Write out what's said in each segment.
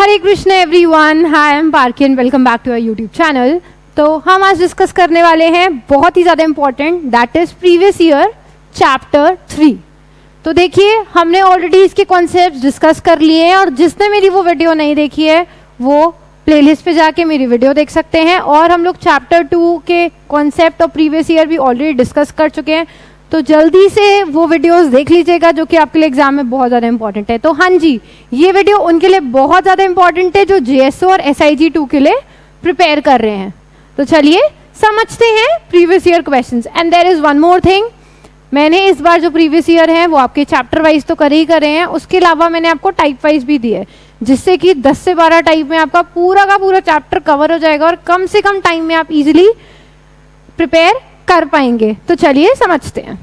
Hare Krishna everyone, hi I am Parki and welcome back to our YouTube channel. तो हम आज discuss करने वाले हैं बहुत ही ज़्यादा important, that is previous year chapter 3। तो देखिए, हमने ऑलरेडी इसके कॉन्सेप्ट डिस्कस कर लिए हैं और जिसने मेरी वो वीडियो नहीं देखी है वो प्लेलिस्ट पे जाके मेरी वीडियो देख सकते हैं। और हम लोग चैप्टर 2 के कॉन्सेप्ट और प्रीवियस ईयर भी ऑलरेडी डिस्कस कर चुके हैं, तो जल्दी से वो वीडियोस देख लीजिएगा जो कि आपके लिए एग्जाम में बहुत ज़्यादा इंपॉर्टेंट है। तो हाँ जी, ये वीडियो उनके लिए बहुत ज़्यादा इंपॉर्टेंट है जो जेएसओ और एसआईजी 2 के लिए प्रिपेयर कर रहे हैं। तो चलिए समझते हैं previous year questions. And there is one more thing, मैंने इस बार जो प्रीवियस ईयर है वो आपके चैप्टर वाइज तो कर ही कर रहे हैं, उसके अलावा मैंने आपको टाइप वाइज भी दिया है, जिससे कि 10 से 12 टाइप में आपका पूरा का पूरा चैप्टर कवर हो जाएगा और कम से कम टाइम में आप इजीली प्रिपेयर कर पाएंगे। तो चलिए समझते हैं।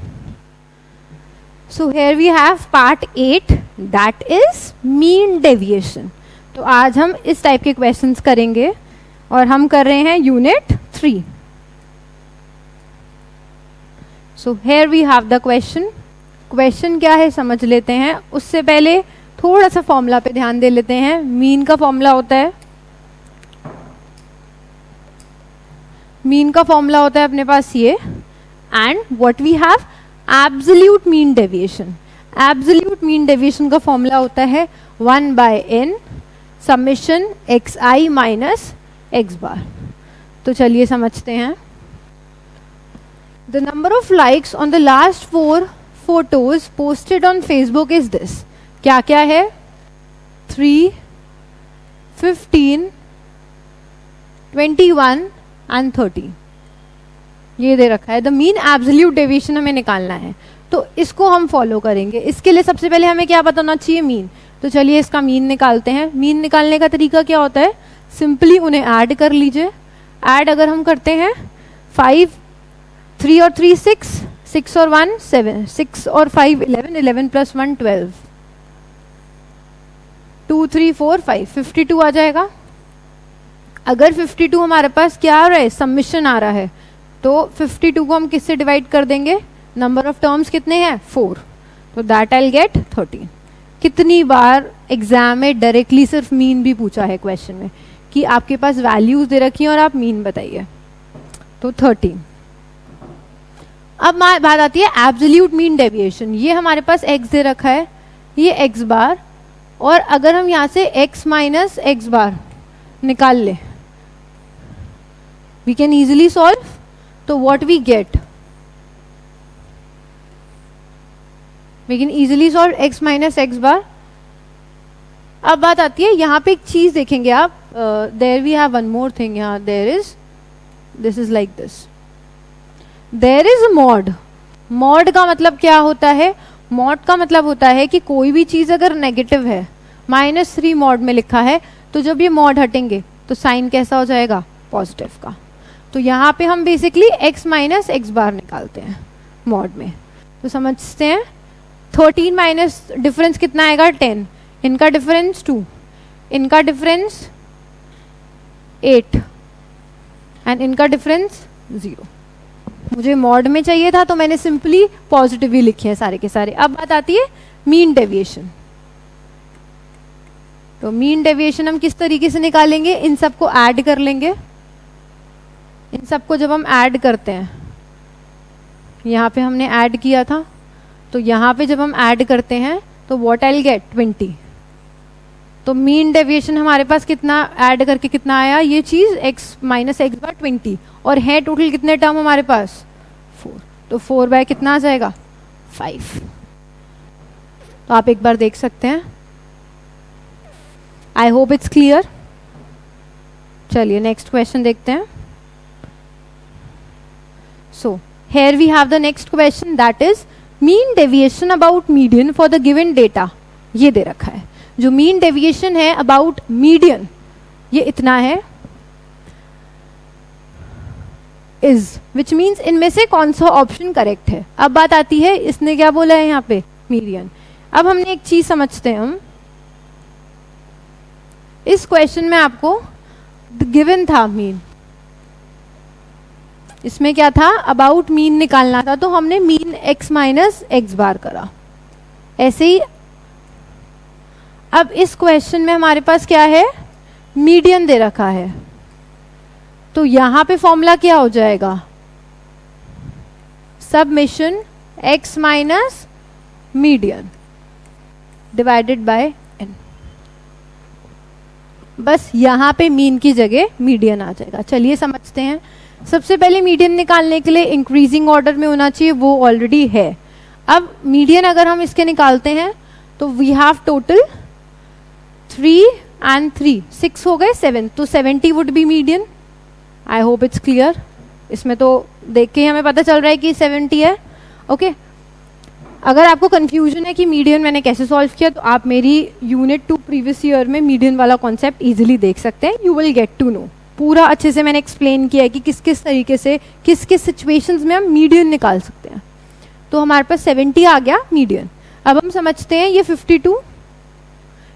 So here we have part 8, that is mean deviation. तो आज हम इस टाइप के क्वेश्चंस करेंगे और हम कर रहे हैं unit 3। So here we have the question क्या है समझ लेते हैं। उससे पहले थोड़ा सा फॉर्मूला पे ध्यान दे लेते हैं। मीन का फॉर्मूला होता है, मीन का फॉर्मूला होता है अपने पास ये, and what we have absolute mean deviation. Absolute mean deviation का फॉर्मूला होता है 1/n summation xi minus x bar. तो चलिए समझते हैं। The number of likes on the last 4 photos posted on Facebook is this. क्या क्या है? 3, 15, 21 एंड 30 ये दे रखा है। द मीन एब्सोल्यूट डेविएशन हमें निकालना है, तो इसको हम फॉलो करेंगे। इसके लिए सबसे पहले हमें क्या बताना चाहिए? मीन। तो चलिए इसका मीन निकालते हैं। मीन निकालने का तरीका क्या होता है? सिंपली उन्हें ऐड कर लीजिए। ऐड अगर हम करते हैं 5, 3 और 3 6, 6 और 1 7, 6 और 5 11, 11 प्लस 1 12, 2 3 4 5 52 आ जाएगा। अगर 52 हमारे पास क्या आ रहा है? सबमिशन आ रहा है, तो 52 को हम किससे डिवाइड कर देंगे? नंबर ऑफ टर्म्स कितने हैं? 4, तो दैट आई विल गेट 13। कितनी बार एग्जाम में डायरेक्टली सिर्फ मीन भी पूछा है क्वेश्चन में कि आपके पास वैल्यूज दे रखी हैं और आप मीन बताइए, तो 13। अब बात आती है एब्सोल्यूट मीन डेविएशन। ये हमारे पास x दे रखा है, ये x बार, और अगर हम यहाँ से x माइनस x बार निकाल ले, वी कैन इजिली सॉल्व। तो what we get? We can easily solve x minus x bar. अब बात आती है, यहाँ पे एक चीज देखेंगे आप, there we have one more thing. यहाँ there is, this is like this, there is mod. Mod का मतलब क्या होता है? मॉड का मतलब होता है कि कोई भी चीज अगर नेगेटिव है, -3 मॉड में लिखा है, तो जब ये मॉड हटेंगे तो साइन कैसा हो जाएगा? पॉजिटिव का। तो यहाँ पे हम बेसिकली x माइनस x बार निकालते हैं मॉड में। तो समझते हैं, 13 माइनस डिफरेंस कितना आएगा? 10, इनका डिफरेंस 2, इनका डिफरेंस 8 एंड इनका डिफरेंस 0। मुझे मॉड में चाहिए था तो मैंने सिंपली पॉजिटिव ही लिखे हैं सारे के सारे। अब बात आती है मीन डेविएशन। तो मीन डेविएशन हम किस तरीके से निकालेंगे? इन सबको ऐड कर लेंगे। इन सबको जब हम ऐड करते हैं, यहाँ पे हमने ऐड किया था, तो यहाँ पे जब हम ऐड करते हैं तो व्हाट आई विल गेट? 20। तो मीन डेविएशन हमारे पास कितना ऐड करके कितना आया? ये चीज x माइनस x बार 20, और है टोटल कितने टर्म हमारे पास? 4। तो 4 बाय कितना आ जाएगा? 5। तो आप एक बार देख सकते हैं। आई होप इट्स क्लियर। चलिए नेक्स्ट क्वेश्चन देखते हैं। So here we have the next question, that is mean deviation about median for the given data। ये दे रखा है, जो mean deviation है about median ये इतना है, is, which means इनमें से कौन सा ऑप्शन करेक्ट है। अब बात आती है, इसने क्या बोला है यहाँ पे? मीडियन। अब हमने एक चीज समझते हैं हम, इस क्वेश्चन में आपको गिवन था मीन, इसमें क्या था? अबाउट मीन निकालना था, तो हमने मीन x माइनस x बार करा। ऐसे ही अब इस क्वेश्चन में हमारे पास क्या है, मीडियन दे रखा है, तो यहां पे फॉर्मूला क्या हो जाएगा, submission x minus median divided by n। बस यहां पे मीन की जगह मीडियन आ जाएगा। चलिए समझते हैं। सबसे पहले मीडियन निकालने के लिए इंक्रीजिंग ऑर्डर में होना चाहिए, वो ऑलरेडी है। अब मीडियन अगर हम इसके निकालते हैं तो वी हैव टोटल 3 and 3, 6 हो गए 7, तो 70 would be median. I hope it's clear. इसमें तो देख के हमें पता चल रहा है कि 70 है। ओके अगर आपको कंफ्यूजन है कि मीडियन मैंने कैसे सॉल्व किया, तो आप मेरी यूनिट 2 प्रीवियस ईयर में मीडियन वाला कॉन्सेप्ट इजीली देख सकते हैं। You will get to know, पूरा अच्छे से मैंने एक्सप्लेन किया है कि किस किस तरीके से किस किस सिचुएशंस में हम मीडियन निकाल सकते हैं। तो हमारे पास 70 आ गया मीडियन। अब हम समझते हैं ये 52,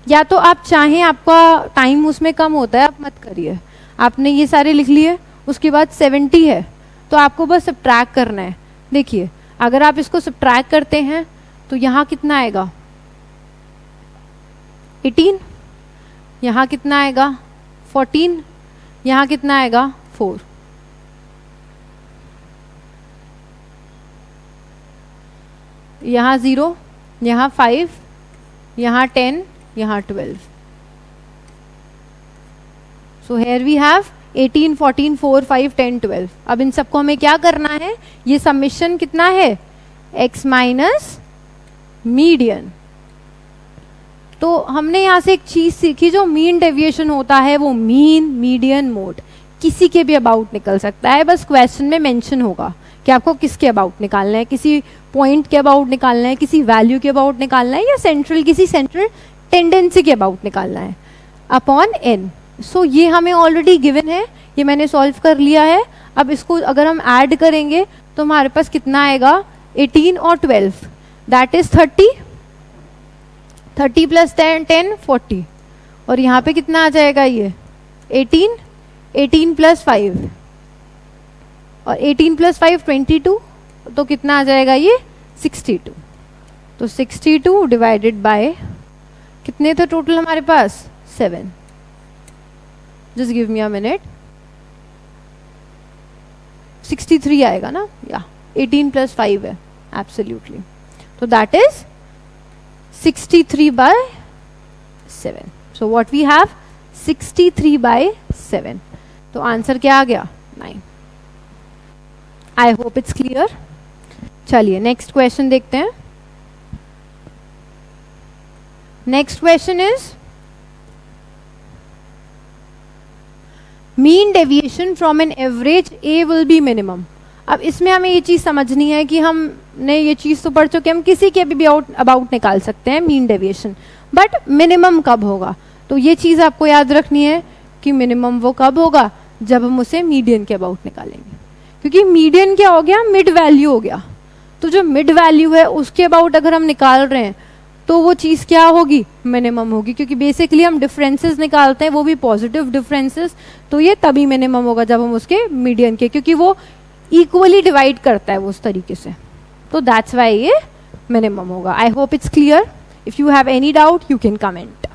या तो आप चाहें, आपका टाइम उसमें कम होता है, आप मत करिए। आपने ये सारे लिख लिए, उसके बाद 70 है तो आपको बस सब्ट्रैक्ट करना है। देखिए अगर आप इसको सब्ट्रैक्ट करते हैं तो यहाँ कितना आएगा 18, यहाँ कितना आएगा 14, यहाँ कितना आएगा 4। यहाँ 0, यहाँ 5, यहाँ 10, यहाँ 12। So here we have 18, 14, 4, 5, 10, 12। अब इन सबको हमें क्या करना है, ये समेशन कितना है x माइनस मीडियन। तो हमने यहां से एक चीज सीखी, जो मीन डेविएशन होता है वो मीन, मीडियन, मोड किसी के भी अबाउट निकल सकता है। बस क्वेश्चन में मेंशन होगा कि आपको किसके अबाउट निकालना है, किसी पॉइंट के अबाउट निकालना है, किसी वैल्यू के अबाउट निकालना है, या सेंट्रल किसी सेंट्रल टेंडेंसी के अबाउट निकालना है अपॉन n। सो ये हमें ऑलरेडी गिवन है, ये मैंने सॉल्व कर लिया है। अब इसको अगर हम ऐड करेंगे तो हमारे पास कितना आएगा 18 और 12, दैट इज 30, 30 प्लस 10 40, और यहाँ पे कितना आ जाएगा ये 18, 18 प्लस 5, और 18 प्लस 5 22, तो कितना आ जाएगा ये 62। तो 62 डिवाइडेड बाय कितने थे टोटल हमारे पास 7। Just give me a minute, 63 आएगा ना, या 18 प्लस 5 है एब्सोल्युटली। तो that is 63 by 7। So what we have 63 by 7। तो आंसर क्या आ गया 9। I hope it's clear. चलिए नेक्स्ट क्वेश्चन देखते हैं। Next question is mean deviation from an average a will be minimum. अब इसमें हमें ये चीज समझनी है कि हमने ये चीज तो पढ़ चुके, हम किसी के भी अबाउट निकाल सकते हैं मीन डेविएशन, बट मिनिमम कब होगा। तो ये चीज आपको याद रखनी है कि मिनिमम वो कब होगा जब हम उसे मीडियन के अबाउट निकालेंगे, क्योंकि मीडियन क्या हो गया, मिड वैल्यू हो गया। तो जो मिड वैल्यू है उसके अबाउट अगर हम निकाल रहे हैं तो वो चीज क्या होगी, मिनिमम होगी, क्योंकि बेसिकली हम डिफरेंसेस निकालते हैं, वो भी पॉजिटिव डिफरेंसेस। तो ये तभी मिनिमम होगा जब हम उसके मीडियन के, क्योंकि वो इक्वली डिवाइड करता है वो उस तरीके से, तो दैट्स वाई ये मिनिमम होगा। आई hope it's clear. If you have any doubt you can comment.